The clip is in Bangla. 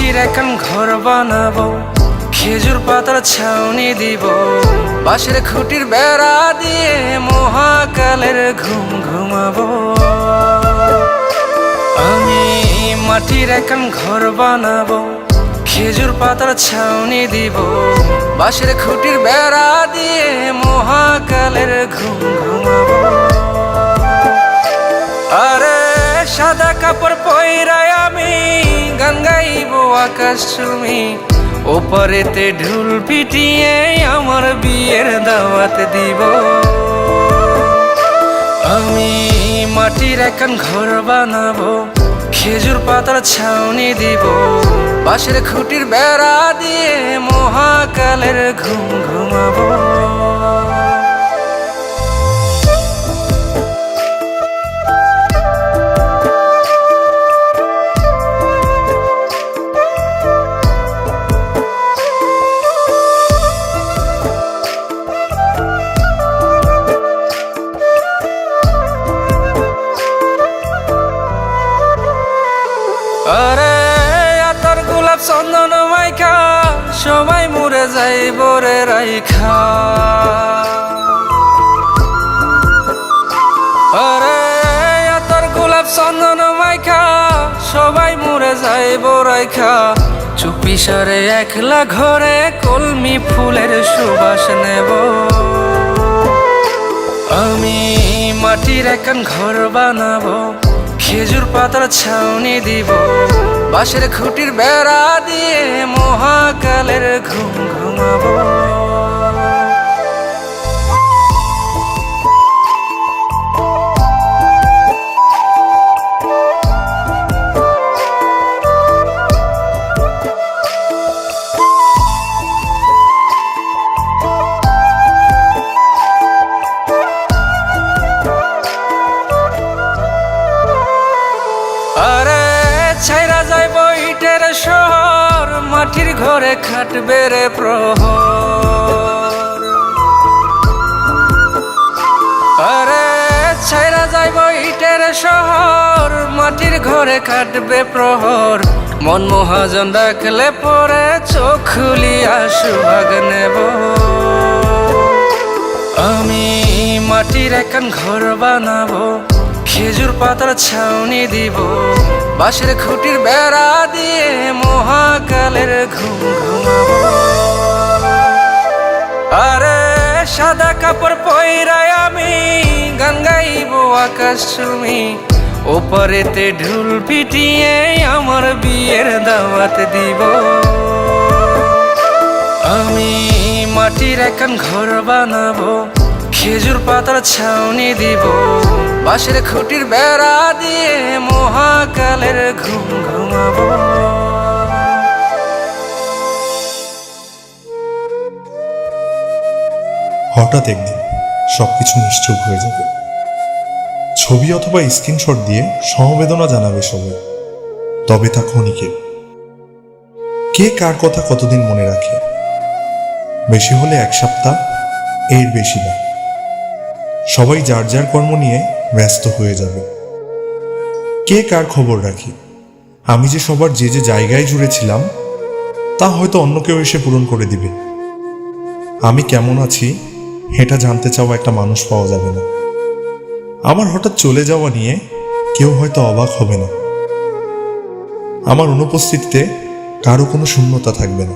মাটির একখান ঘর বানাবো, খেজুর পাতার ছাউনি দিব, বাঁশের খুঁটির বেড়া দিয়ে মহাকালের ঘুম ঘুমাবো। আমি মাটির একখান ঘর বানাবো, খেজুর পাতার ছাউনি দিব, বাঁশের খুঁটির বেড়া দিয়ে মহাকালের ঘুম ঘুমাবো। আরে সাদা কাপড় পইরায় আমি গান গাইবো আকাশ চুমি, ওপারেতে ঢোল পিটিয়ে আমার বিয়ের দাওয়াত দিব। আমি মাটির একখান ঘর বানাবো, খেজুর পাতার ছাউনি দিব, বাঁশের খুঁটির বেড়া দিয়ে মহাকালের ঘুম ঘুমাবো। আরে আতর গোলাপ চন্দন মাইখা সবাই মরে যাইব রে রাইখা। আরে আতর গোলাপ চন্দন মাইখা সবাই মরে যাইব রাইখা, চুপি সারে একলা ঘরে কলমি ফুলের সুবাস নেব। আমি মাটির একখান ঘর বানাবো, খেজুর পাতার ছাউনি দিব, বাঁশের খুঁটির বেড়া দিয়ে মহাকালের ঘুম ঘুমাবো। আরে ছাইরা যাইব ইটের শহর, মাটির ঘরে খাটবে রে প্রহর। আরে ছাইরা যাইব ইটের শহর, মাটির ঘরে খাটবে প্রহর, মন মহাজন ডাকলে পরে চোখ খুলিয়া সুভাগ নেব। আমি মাটির একখান ঘর বানাবো, খেজুর পাতার ছাউনি দিব, বাঁশের খুঁটির বেড়া দিয়ে মহাকালের ঘুম ঘুমাবো। আরে সাদা কাপড় পইরায় আমি গান গাইবো আকাশ চুমি, ওপারেতে ঢোল পিটিয়ে আমার বিয়ের দাওয়াত দিব। আমি মাটির একখান ঘর বানাবো, খেজুর পাতার ছাউনি দিব, বাঁশের খুঁটির বেড়া দিয়ে মহাকালের ঘুম ঘুমাবো। হঠাৎ একদিন সবকিছু নিশ্চুপ হয়ে যাবে। ছবি অথবা স্ক্রিনশট দিয়ে সমবেদনা জানাবে সবাই, তবে তা ক্ষণিকের। কে কার কথা কতদিন মনে রাখে? বেশি হলে 1 সপ্তাহ, এর বেশি না। সবাই যার যার কর্ম নিয়ে ব্যস্ত হয়ে যাবে। কে কার খবর রাখি? আমি যে সবার যে যে জায়গায় জুড়েছিলাম তা হয়তো অন্য কেউ এসে পূরণ করে দিবে। আমি কেমন আছি এটা জানতে চাওয়া একটা মানুষ পাওয়া যাবে না। আমার হঠাৎ চলে যাওয়া নিয়ে কেউ হয়তো অবাক হবে না। আমার অনুপস্থিতিতে কারো কোনো শূন্যতা থাকবে না।